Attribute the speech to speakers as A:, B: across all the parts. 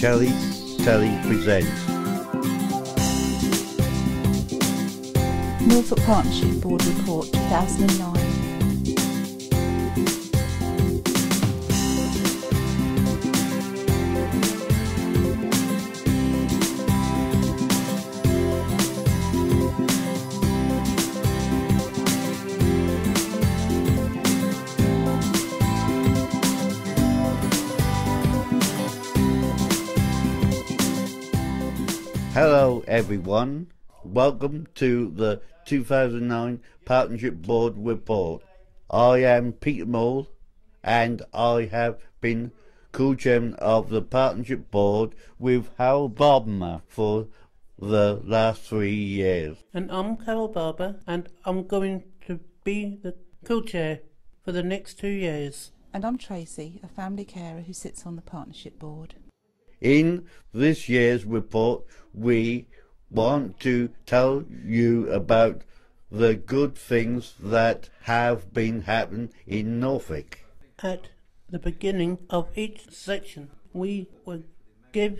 A: Shelley Telly presents.
B: Norfolk Partnership Board Report 2009.
A: Hello everyone, welcome to the 2009 Partnership Board Report. I am Peter Moore and I have been co-chairman of the Partnership Board with Harold Barber for the last 3 years.
C: And I'm Carol Barber and I'm going to be the co-chair for the next 2 years.
B: And I'm Tracy, a family carer who sits on the Partnership Board.
A: In this year's report, we want to tell you about the good things that have been happening in Norfolk.
C: At the beginning of each section, we will give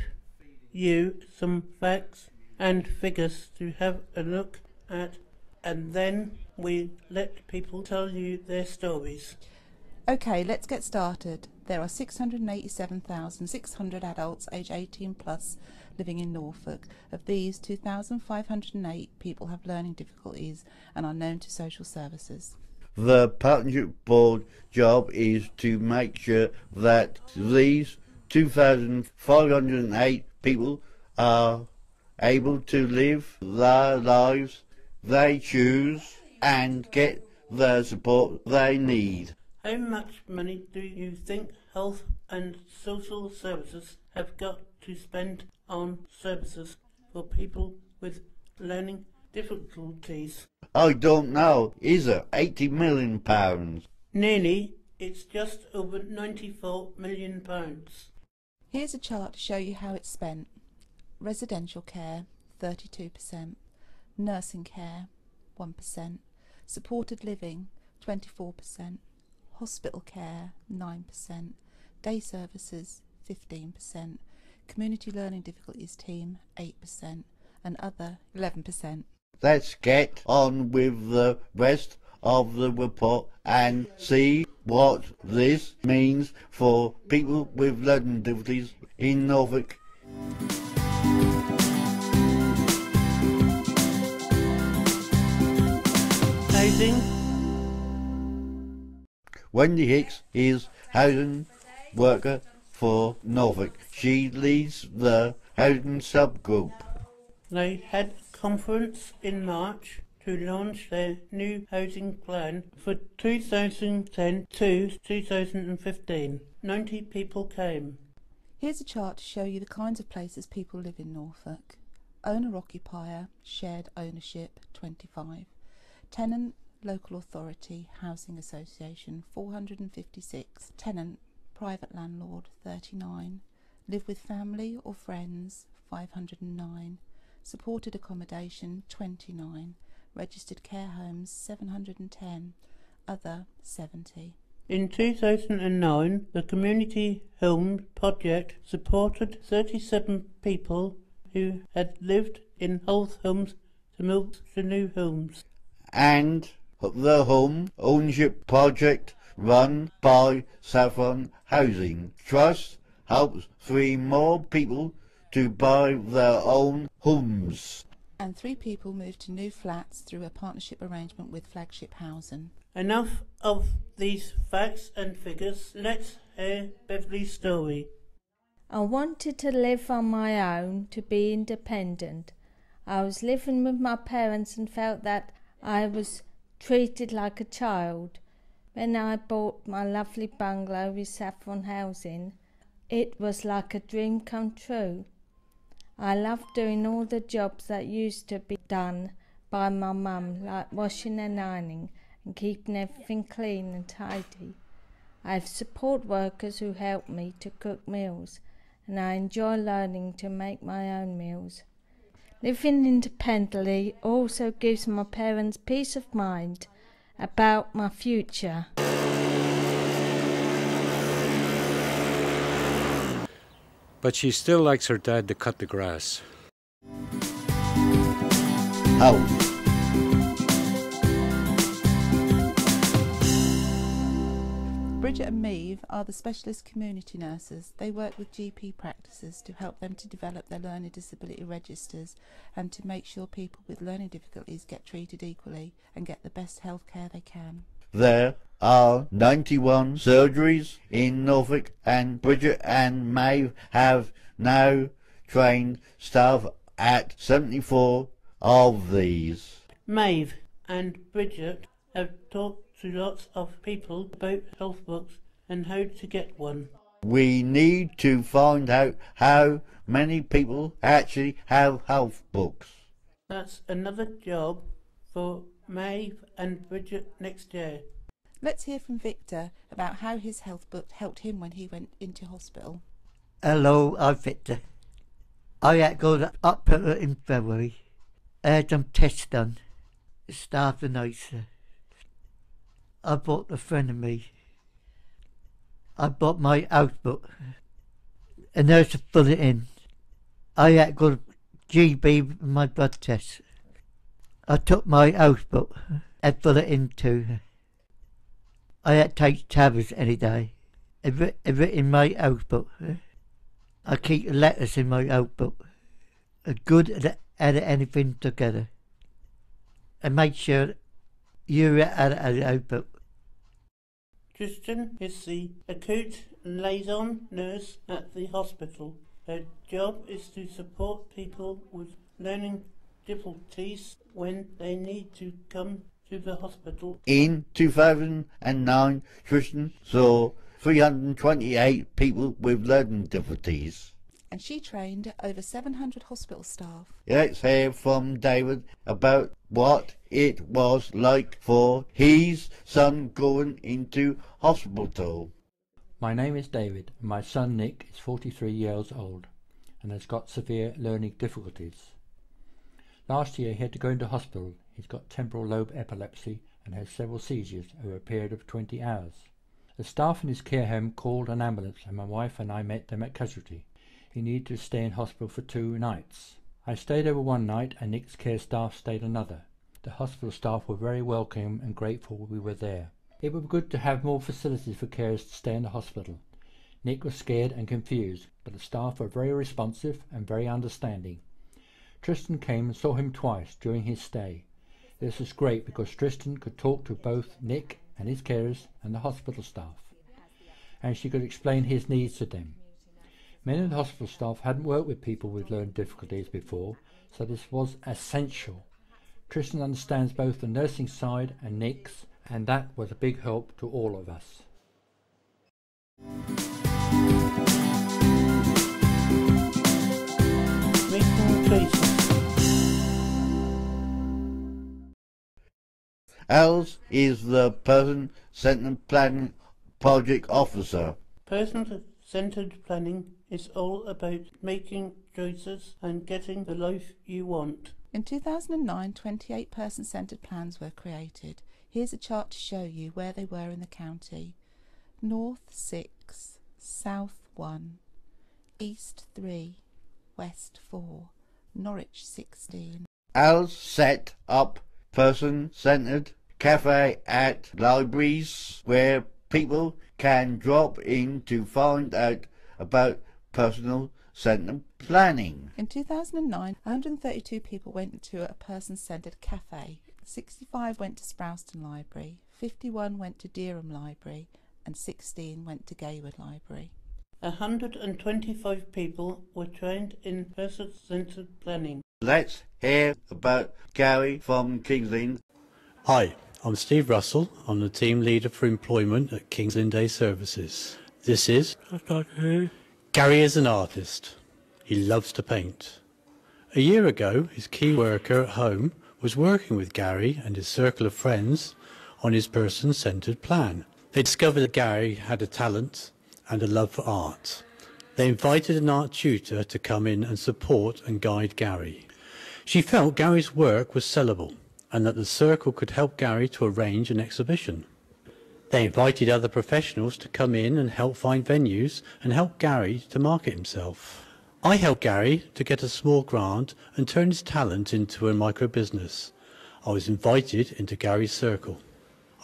C: you some facts and figures to have a look at, and then we let people tell you their stories.
B: Okay, let's get started. There are 687,600 adults aged 18 plus living in Norfolk. Of these, 2,508 people have learning difficulties and are known to social services.
A: The Partnership Board job is to make sure that these 2,508 people are able to live their lives they choose and get the support they need.
C: How much money do you think health and social services have got to spend on services for people with learning difficulties?
A: I don't know. Is it £80 million?
C: Nearly. It's just over £94 million.
B: Here's a chart to show you how it's spent. Residential care, 32%. Nursing care, 1%. Supported living, 24%. Hospital care, 9%, day services, 15%, community learning difficulties team, 8%, and other, 11%.
A: Let's get on with the rest of the report and see what this means for people with learning difficulties in Norfolk.
C: Housing.
A: Wendy Hicks is housing worker for Norfolk. She leads the housing subgroup.
C: They had a conference in March to launch their new housing plan for 2010 to 2015. 90 people came.
B: Here's a chart to show you the kinds of places people live in Norfolk. Owner-occupier, shared ownership, 25. Tenant, local authority, housing association, 456. Tenant, private landlord, 39. Live with family or friends, 509. Supported accommodation, 29. Registered care homes, 710. Other, 70.
C: In 2009, the Community Home Project supported 37 people who had lived in old homes to move to new homes.
A: And the Home Ownership Project run by Saffron Housing Trust helps 3 more people to buy their own homes.
B: And 3 people moved to new flats through a partnership arrangement with Flagship Housing.
C: Enough of these facts and figures. Let's hear Beverly's story.
D: I wanted to live on my own, to be independent. I was living with my parents and felt that I was treated like a child. When I bought my lovely bungalow with Saffron Housing, it was like a dream come true. I loved doing all the jobs that used to be done by my mum, like washing and ironing and keeping everything clean and tidy. I have support workers who help me to cook meals, and I enjoy learning to make my own meals. Living independently also gives my parents peace of mind about my future.
E: but she still likes her dad to cut the grass.
A: Health.
B: Bridget and Maeve are the specialist community nurses. They work with GP practices to help them to develop their learning disability registers and to make sure people with learning difficulties get treated equally and get the best health care they can.
A: There are 91 surgeries in Norfolk, and Bridget and Maeve have now trained staff at 74 of these.
C: Maeve and Bridget have talked to lots of people about health books and how to get one.
A: We need to find out how many people actually have health books.
C: That's another job for Maeve and Bridget next year.
B: Let's hear from Victor about how his health book helped him when he went into hospital.
F: Hello, I'm Victor. I had to go to hospital in February. I had some tests done. It started nice. I bought a friend of me. I bought my house book. A nurse to fill it in. I had to go to GB with my blood test. I took my house book and fill it in too. I had to take tablets any day. I've written in my house book. I keep letters in my house book. A good at adding anything together. And make sure you add a house book.
C: Tristan is the acute liaison nurse at the hospital. Her job is to support people with learning difficulties when they need to come to the hospital.
A: In 2009, Tristan saw 328 people with learning difficulties.
B: And she trained over 700 hospital staff.
A: Let's hear from David about what it was like for his son going into hospital.
G: My name is David, and my son Nick is 43 years old and has got severe learning difficulties. Last year he had to go into hospital. He's got temporal lobe epilepsy and has several seizures over a period of 20 hours. The staff in his care home called an ambulance and my wife and I met them at Casualty. He needed to stay in hospital for 2 nights. I stayed over one night and Nick's care staff stayed another. The hospital staff were very welcome and grateful we were there. It would be good to have more facilities for carers to stay in the hospital. Nick was scared and confused, but the staff were very responsive and very understanding. Tristan came and saw him twice during his stay. This was great because Tristan could talk to both Nick and his carers and the hospital staff, and she could explain his needs to them. Many of the hospital staff hadn't worked with people with learning difficulties before, so this was essential. Tristan understands both the nursing side and Nick's, and that was a big help to all of us.
C: Making choices.
A: Els is the person-centered planning project officer.
C: Person-centered planning is all about making choices and getting the life you want.
B: In 2009, 28 person-centred plans were created. Here's a chart to show you where they were in the county. North 6, South 1, East 3, West 4, Norwich 16.
A: Els set up person-centered cafe at libraries where people can drop in to find out about personal-centered planning.
B: In 2009, 132 people went to a person-centred cafe. 65 went to Sprowston Library, 51 went to Dereham Library, and 16 went to Gayward Library.
C: 125 people were trained in person-centered planning.
A: Let's hear about Gary from King's Lynn.
H: Hi, I'm Steve Russell. I'm the team leader for employment at King's Lynn Day Services. This is Gary is an artist. He loves to paint. A year ago, his key worker at home was working with Gary and his circle of friends on his person-centered plan. They discovered that Gary had a talent and a love for art. They invited an art tutor to come in and support and guide Gary. She felt Gary's work was sellable and that the circle could help Gary to arrange an exhibition. They invited other professionals to come in and help find venues and help Gary to market himself. I helped Gary to get a small grant and turn his talent into a micro-business. I was invited into Gary's circle.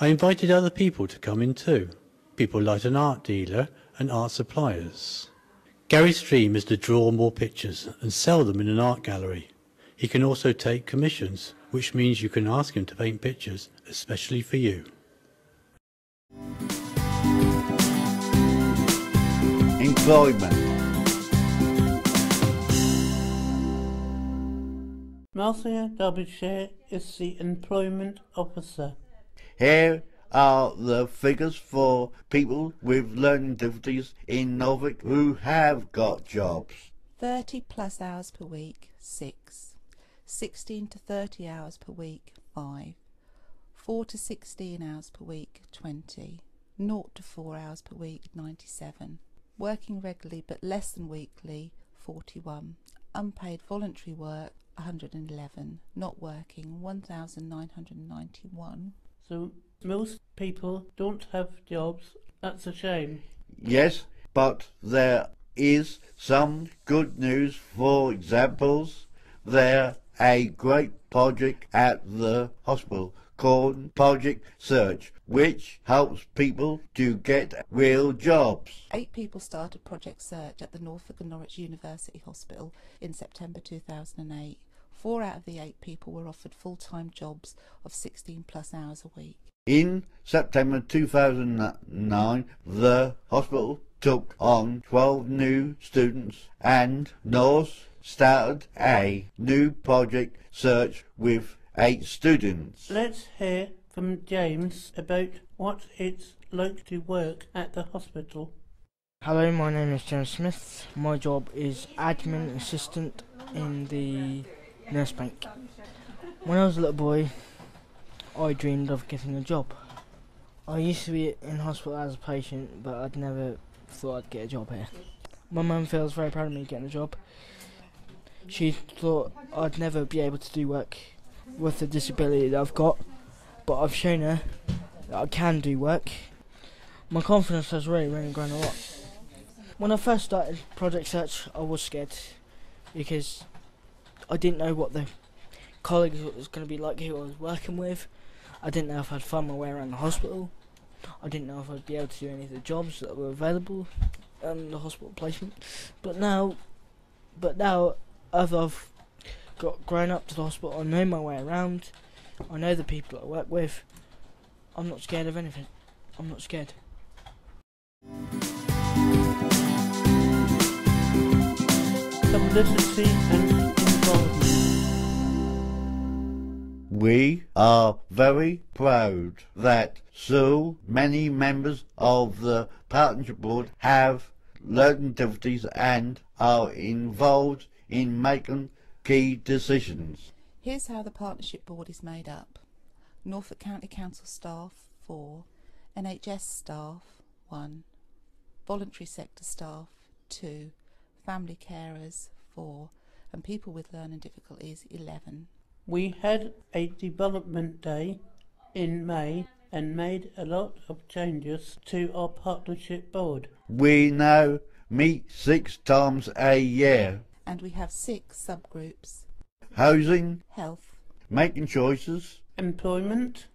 H: I invited other people to come in too, people like an art dealer and art suppliers. Gary's dream is to draw more pictures and sell them in an art gallery. He can also take commissions, which means you can ask him to paint pictures especially for you.
A: Employment.
C: Marcia Derbyshire is the employment officer.
A: Here are the figures for people with learning difficulties in Norfolk who have got jobs.
B: 30 plus hours per week, 6. 16 to 30 hours per week, 5. 4 to 16 hours per week, 20. 0 to 4 hours per week, 97. Working regularly but less than weekly, 41. Unpaid voluntary work, 111. Not working, 1,991.
C: So most people don't have jobs. That's a shame.
A: Yes, but there is some good news. For examples, there a great project at the hospital called Project Search, which helps people to get real jobs.
B: 8 people started Project Search at the Norfolk and Norwich University Hospital in September 2008. 4 out of the 8 people were offered full-time jobs of 16 plus hours a week.
A: In September 2009, the hospital took on 12 new students and Norse started a new Project Search with 8 students.
C: Let's hear from James about what it's like to work at the hospital.
I: Hello, my name is James Smith. My job is admin assistant in the nurse bank. When I was a little boy, I dreamed of getting a job. I used to be in hospital as a patient, but I'd never thought I'd get a job here. My mum feels very proud of me getting a job. She thought I'd never be able to do work with the disability that I've got, but I've shown her that I can do work. My confidence has really grown a lot. When I first started Project Search, I was scared because I didn't know what the colleagues was going to be like who I was working with. I didn't know if I'd find my way around the hospital. I didn't know if I'd be able to do any of the jobs that were available in the hospital placement. But now as I've grown up to the hospital, I know my way around. I know the people I work with. I'm not scared of anything. I'm not scared.
C: Publicity and involvement.
A: We are very proud that so many members of the Partnership Board have learning difficulties and are involved in making key decisions.
B: Here's how the Partnership Board is made up. Norfolk County Council staff, 4. NHS staff, 1. Voluntary sector staff, 2. Family carers, 4. And people with learning difficulties, 11.
C: We had a development day in May and made a lot of changes to our partnership board.
A: We now meet 6 times a year.
B: And we have 6 subgroups.
A: Housing,
B: Health,
A: making choices,
C: Employment,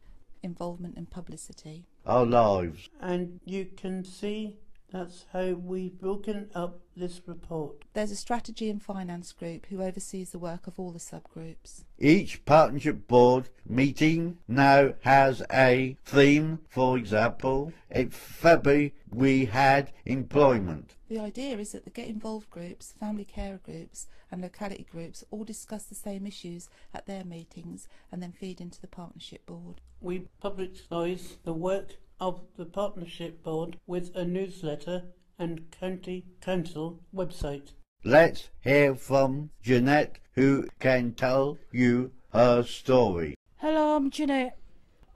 B: involvement and publicity.
A: our lives.
C: and you can see that's how we've broken up this report.
B: There's a strategy and finance group who oversees the work of all the subgroups.
A: Each Partnership Board meeting now has a theme. For example, in February we had employment.
B: The idea is that the Get Involved groups, family carer groups and locality groups all discuss the same issues at their meetings and then feed into the Partnership Board.
C: We publicise the work of the Partnership Board with a newsletter and County Council website.
A: Let's hear from Jeanette, who can tell you her story.
J: Hello, I'm Jeanette.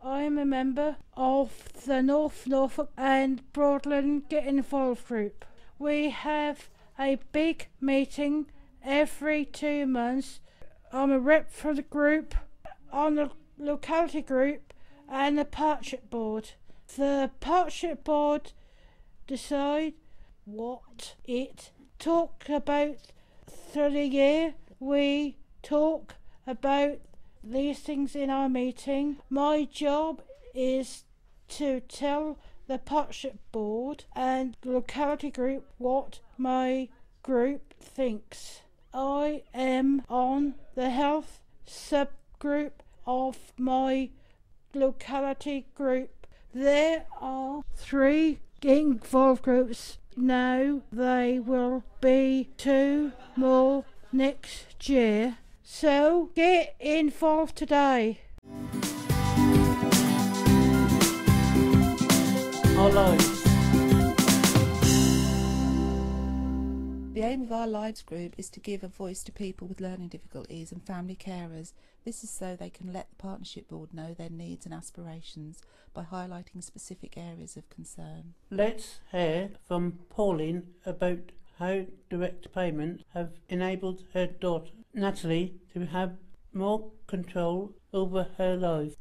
J: I'm a member of the North Norfolk and Broadland Get Involved group. We have a big meeting every 2 months. I'm a rep for the group, on the locality group and the Partnership Board. The partnership board decide what it talk about through the year. We talk about these things in our meeting. My job is to tell the partnership board and locality group what my group thinks. I am on the health subgroup of my locality group. There are 3 involved groups now. They will be 2 more next year. So get involved today.
C: Our lives.
B: The aim of our Lives group is to give a voice to people with learning difficulties and family carers. This is so they can let the partnership board know their needs and aspirations by highlighting specific areas of concern.
C: Let's hear from Pauline about how direct payments have enabled her daughter Natalie to have more control over her life.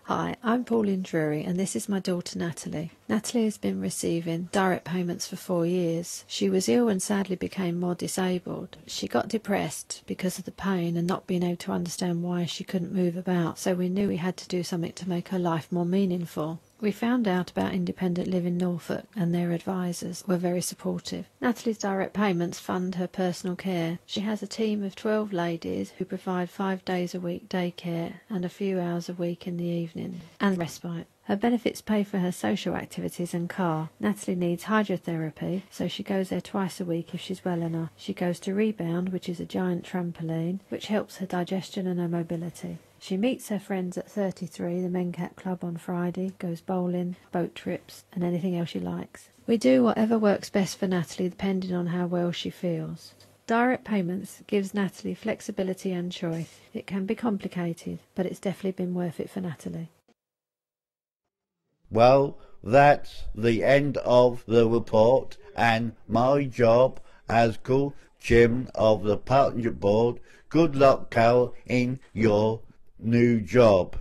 K: Hi, I'm Pauline Drury and this is my daughter Natalie. Natalie has been receiving direct payments for 4 years. She was ill and sadly became more disabled. She got depressed because of the pain and not being able to understand why she couldn't move about, so we knew we had to do something to make her life more meaningful. We found out about Independent Living Norfolk and their advisors were very supportive. Natalie's direct payments fund her personal care. She has a team of 12 ladies who provide 5 days a week daycare and a few hours a week in the evening and respite. Her benefits pay for her social activities and car. Natalie needs hydrotherapy, so she goes there twice a week if she's well enough. She goes to Rebound, which is a giant trampoline, which helps her digestion and her mobility. She meets her friends at 33, the Mencat Club, on Friday, goes bowling, boat trips and anything else she likes. We do whatever works best for Natalie depending on how well she feels. Direct payments gives Natalie flexibility and choice. It can be complicated, but it's definitely been worth it for Natalie.
A: Well, that's the end of the report, and my job as co-chairman of the partnership board. Good luck, Carol, in your new job.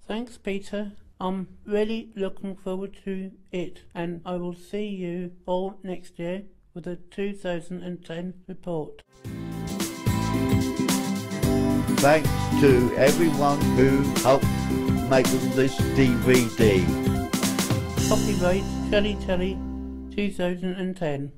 C: Thanks, Peter. I'm really looking forward to it, and I will see you all next year with the 2010 report.
A: Thanks to everyone who helped make this DVD.
C: Copyright Shelley Telly 2010.